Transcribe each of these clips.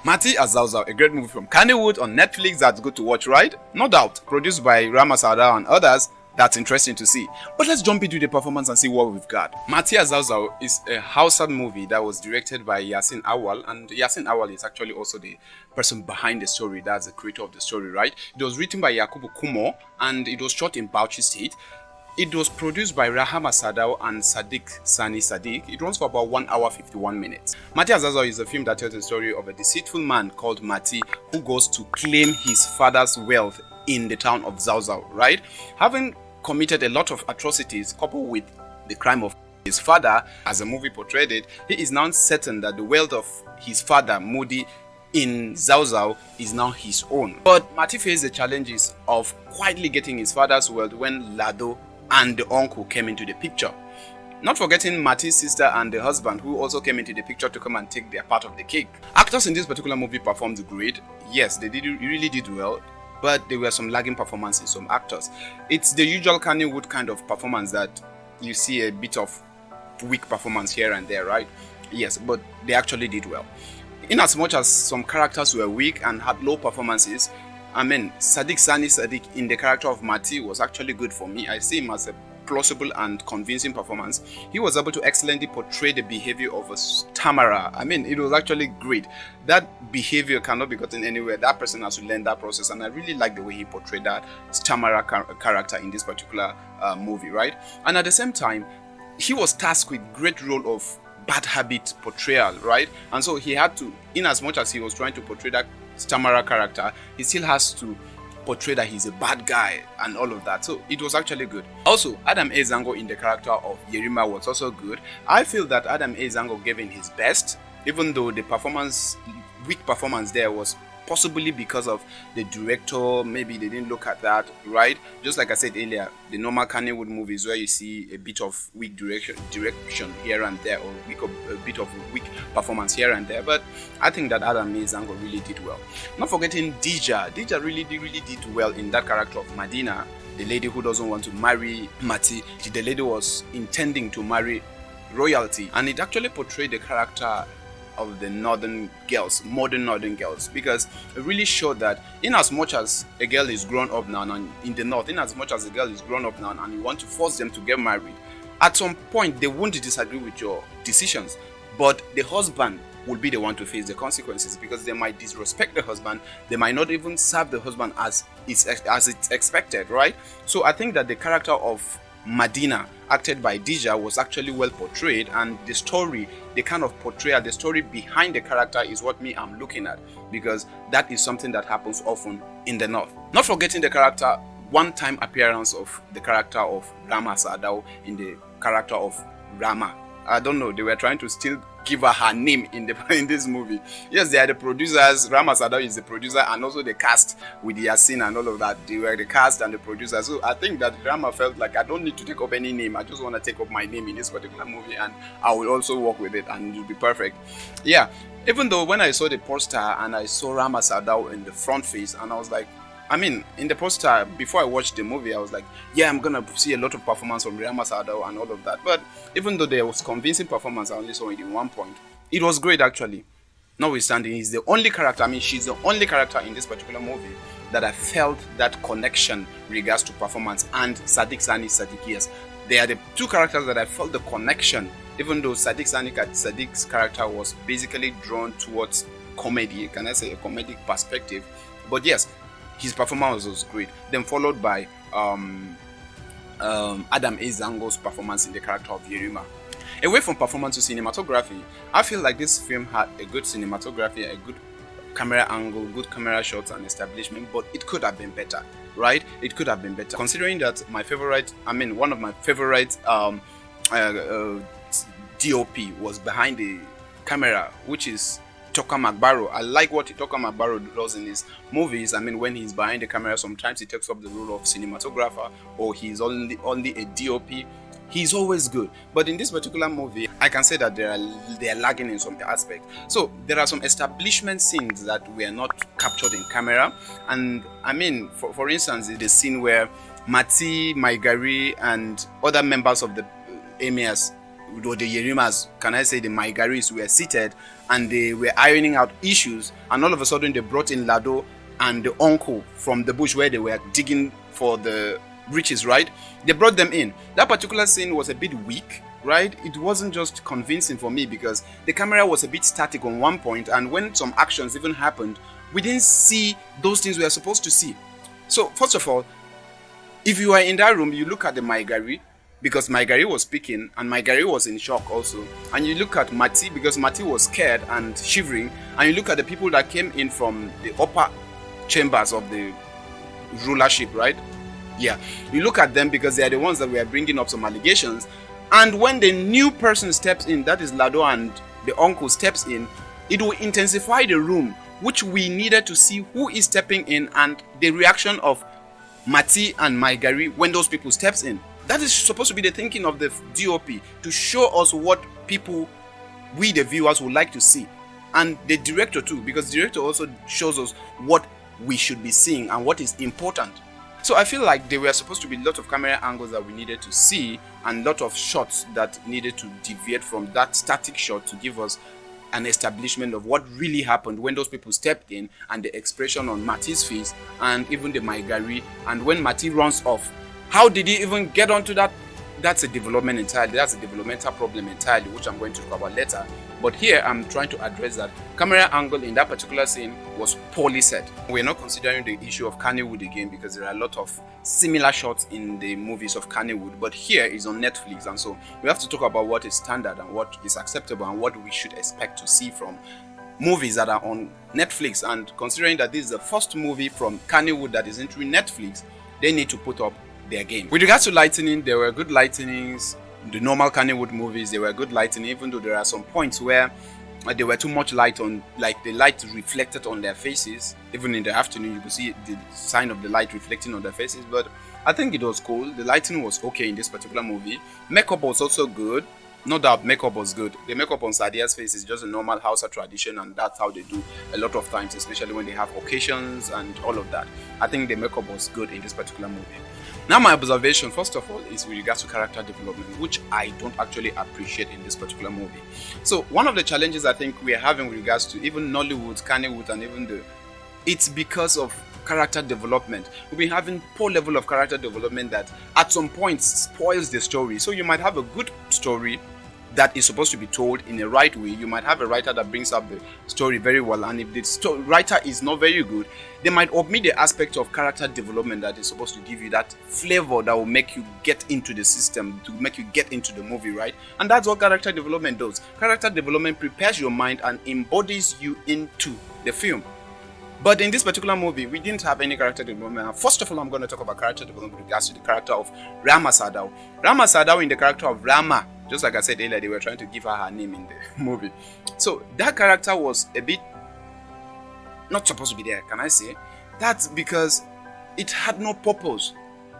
Mati as Zauzau, a great movie from Kannywood on Netflix that's good to watch, right? No doubt. Produced by Rama Sadao and others, that's interesting to see. But let's jump into the performance and see what we've got. Mati as Zauzau is a Hausa movie that was directed by Yasin Awal, and Yasin Awal is actually also the person behind the story. That's the creator of the story, right? It was written by Yakubu Kumo and it was shot in Bauchi State. It was produced by Rahama Sadao and Sadiq Sani Sadiq. It runs for about 1 hour 51 minutes. Mati Zauzau is a film that tells the story of a deceitful man called Mati who goes to claim his father's wealth in the town of Zauzau, right? Having committed a lot of atrocities coupled with the crime of his father, as the movie portrayed it, he is now certain that the wealth of his father, Modi, in Zauzau is now his own. But Mati faced the challenges of quietly getting his father's wealth when Lado and the uncle came into the picture. Not forgetting Mati's sister and the husband who also came into the picture to come and take their part of the cake. Actors in this particular movie performed great. Yes, they really did well, but there were some lagging performances in some actors. It's the usual Kannywood kind of performance that you see a bit of weak performance here and there, right? Yes, but they actually did well. In as much as some characters were weak and had low performances, Sadiq Sani Sadiq in the character of Mati was actually good for me. I see him as a plausible and convincing performance. He was able to excellently portray the behavior of a stammerer. It was actually great. That behavior cannot be gotten anywhere. That person has to learn that process, and I really like the way he portrayed that stammerer character in this particular movie, right? And at the same time, he was tasked with great role of bad habit portrayal, right? And so he had to, in as much as he was trying to portray that stammerer character, he still has to portray that he's a bad guy and all of that. So it was actually good. Also, Adam A. Zango in the character of Yerima was also good. I feel that Adam A. Zango gave in his best, even though the weak performance there was possibly because of the director. Maybe they didn't look at that, right? Just like I said earlier, the normal Kannywood movies where you see a bit of weak direction here and there, or a bit of weak performance here and there. But I think that Adam A. Zango really did well. Not forgetting Dija. Dija really did well in that character of Madina, the lady who doesn't want to marry Mati. The lady was intending to marry royalty, and it actually portrayed the character of the modern northern girls, because it really showed that in as much as a girl is grown up now and in the north, in as much as a girl is grown up now and you want to force them to get married, at some point they won't disagree with your decisions, but the husband will be the one to face the consequences, because they might disrespect the husband, they might not even serve the husband as it's expected, right? So I think that the character of Madina, acted by Dija, was actually well portrayed, and the story, the kind of portrayal, the story behind the character is what I'm looking at, because that is something that happens often in the north. Not forgetting the character, one-time appearance of the character of Rama Sadao in the character of Rama. I don't know, they were trying to still give her name in this movie. Yes, they are the producers. Rama Sadao is the producer, and also the cast with Yasin and all of that. They were the cast and the producer. So I think that Rama felt like, I don't need to take up any name. I just want to take up my name in this particular movie, and I will also work with it, and it will be perfect. Yeah, even though when I saw the poster and I saw Rama Sadao in the front face, and I was like, in the poster, before I watched the movie, I was like, yeah, I'm gonna see a lot of performance from Rama Sadao and all of that. But even though there was convincing performance, I only saw it in one point. It was great, actually. Notwithstanding, he's the only character, she's the only character in this particular movie that I felt that connection regards to performance, and Sadiq Sani Sadiq, yes. They are the two characters that I felt the connection, even though Sadiq's character was basically drawn towards comedy, can I say a comedic perspective. But yes, his performance was great. Then followed by Adam A. Zango's performance in the character of Yerima. Away from performance to cinematography, I feel like this film had a good cinematography, a good camera angle, good camera shots and establishment, but it could have been better, right? It could have been better. Considering that one of my favorite DOP was behind the camera, which is Toka Magbaro. I like what Toka Magbaro does in his movies. When he's behind the camera, sometimes he takes up the role of cinematographer, or he's only a DOP. He's always good. But in this particular movie, I can say that they are lagging in some aspect. So there are some establishment scenes that were not captured in camera. And for instance, the scene where Mati, Maigari, and other members of the emirs or the Yerimas, can I say the Maigaris, were seated and they were ironing out issues, and all of a sudden they brought in Lado and the uncle from the bush where they were digging for the riches, right? They brought them in. That particular scene was a bit weak, right? It wasn't just convincing for me because the camera was a bit static on one point, and when some actions even happened, we didn't see those things we are supposed to see. So first of all, if you are in that room, you look at the Maigari, because Maigari was speaking and Maigari was in shock also, and you look at Mati because Mati was scared and shivering, and you look at the people that came in from the upper chambers of the rulership, right? Yeah, you look at them because they are the ones that were bringing up some allegations, and when the new person steps in, that is Lado and the uncle steps in, it will intensify the room, which we needed to see who is stepping in and the reaction of Mati and Maigari when those people steps in. That is supposed to be the thinking of the DOP, to show us what people, we the viewers, would like to see. And the director too, because the director also shows us what we should be seeing and what is important. So I feel like there were supposed to be a lot of camera angles that we needed to see, and a lot of shots that needed to deviate from that static shot to give us an establishment of what really happened when those people stepped in, and the expression on Mati's face and even the Maigari, and when Mati runs off. How did he even get onto that? That's a development entirely. That's a developmental problem entirely, which I'm going to talk about later. But here I'm trying to address that camera angle in that particular scene was poorly set. We're not considering the issue of Kannywood again because there are a lot of similar shots in the movies of Kannywood, but here is on Netflix, and so we have to talk about what is standard and what is acceptable and what we should expect to see from movies that are on Netflix. And considering that this is the first movie from Kannywood that is entering Netflix, they need to put up their game. With regards to lightning, there were good lightnings. The normal Kannywood movies, there were good lighting, even though there are some points where there were too much light on, like the light reflected on their faces. Even in the afternoon, you could see the sign of the light reflecting on their faces. But I think it was cool. The lighting was okay in this particular movie. Makeup was also good. No doubt, makeup was good. The makeup on Sadia's face is just a normal Hausa tradition, and that's how they do a lot of times, especially when they have occasions and all of that. I think the makeup was good in this particular movie. Now, my observation, first of all, is with regards to character development, which I don't actually appreciate in this particular movie. So, one of the challenges I think we are having with regards to even Nollywood, Kannywood, and even it's because of character development. We've been having poor level of character development that at some point spoils the story. So, you might have a good story that is supposed to be told in a right way. You might have a writer that brings up the story very well, and if the writer is not very good, they might omit the aspect of character development that is supposed to give you that flavor that will make you get into the system, to make you get into the movie, right? And that's what character development does. Character development prepares your mind and embodies you into the film. But in this particular movie, we didn't have any character development. First of all, I'm going to talk about character development with regards to the character of Rama Sadao. Rama Sadao, in the character of Rama, just like I said earlier, they were trying to give her name in the movie. So that character was a bit not supposed to be there, can I say? That's because it had no purpose.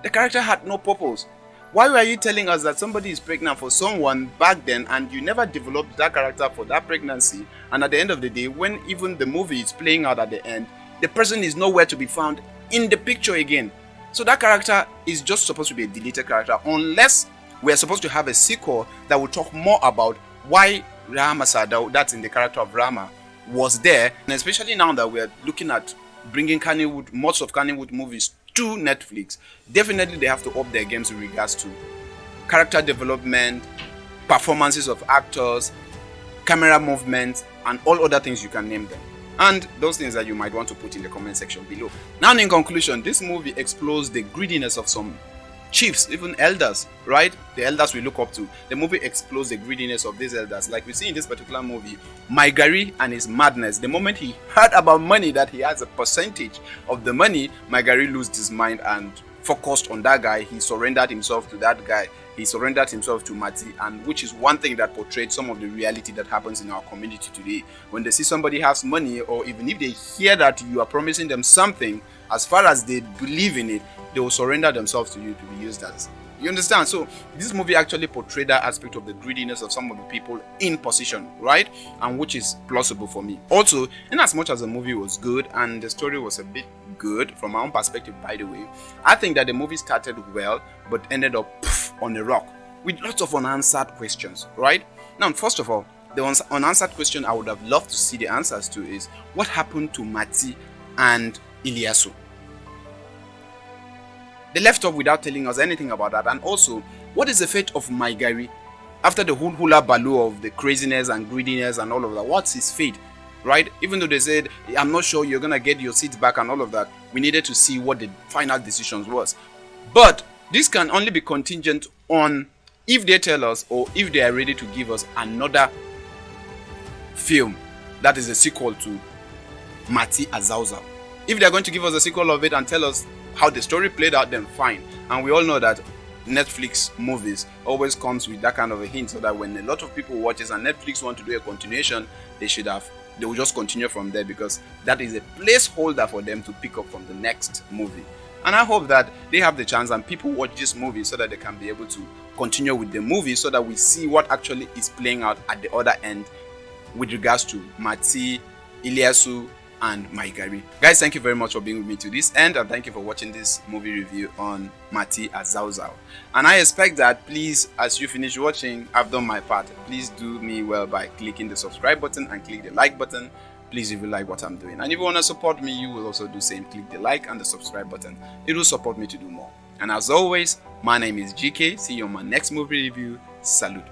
The character had no purpose. Why were you telling us that somebody is pregnant for someone back then, and you never developed that character for that pregnancy, and at the end of the day, when even the movie is playing out at the end, the person is nowhere to be found in the picture again? So that character is just supposed to be a deleted character, unless we are supposed to have a sequel that will talk more about why Rama Sadao, that's in the character of Rama, was there. And especially now that we are looking at bringing Kannywood, most of Kannywood movies to Netflix, definitely they have to up their games with regards to character development, performances of actors, camera movements, and all other things you can name them. And those things that you might want to put in the comment section below. Now, in conclusion, this movie explores the greediness of some chiefs, even elders, right? The elders we look up to. The movie explores the greediness of these elders. Like we see in this particular movie, Maigari and his madness. The moment he heard about money, that he has a percentage of the money, Maigari lost his mind and focused on that guy. He surrendered himself to that guy. He surrendered himself to Mati, and which is one thing that portrayed some of the reality that happens in our community today. When they see somebody has money, or even if they hear that you are promising them something, as far as they believe in it, they will surrender themselves to you to be used as. You understand? So this movie actually portrayed that aspect of the greediness of some of the people in position, right? And which is plausible for me. Also, in as much as the movie was good and the story was a bit good from my own perspective, by the way, I think that the movie started well but ended up on a rock. with lots of unanswered questions, right? Now, first of all, the unanswered question I would have loved to see the answers to is, what happened to Mati and Ilyasu? They left off without telling us anything about that. And also, what is the fate of Maigari? After the hula baloo of the craziness and greediness and all of that, what's his fate? Right? Even though they said, I'm not sure you're gonna get your seat back and all of that, we needed to see what the final decisions was. But this can only be contingent on if they tell us, or if they are ready to give us another film that is a sequel to Mati as Zauzau. If they're going to give us a sequel of it and tell us how the story played out, then fine. And we all know that Netflix movies always comes with that kind of a hint, so that when a lot of people watches and Netflix want to do a continuation, they will just continue from there, because that is a placeholder for them to pick up from the next movie. And I hope that they have the chance and people watch this movie so that they can be able to continue with the movie, so that we see what actually is playing out at the other end with regards to Mati, Ilyasu, and Maigari. Guys, thank you very much for being with me to this end, and thank you for watching this movie review on Mati as Zauzau. And I expect that, please, as you finish watching, I've done my part. Please do me well by clicking the subscribe button and click the like button. Please, if you like what I'm doing, and if you want to support me, you will also do same. Click the like and the subscribe button. It will support me to do more. And as always, my name is GK. See you on my next movie review. Salute.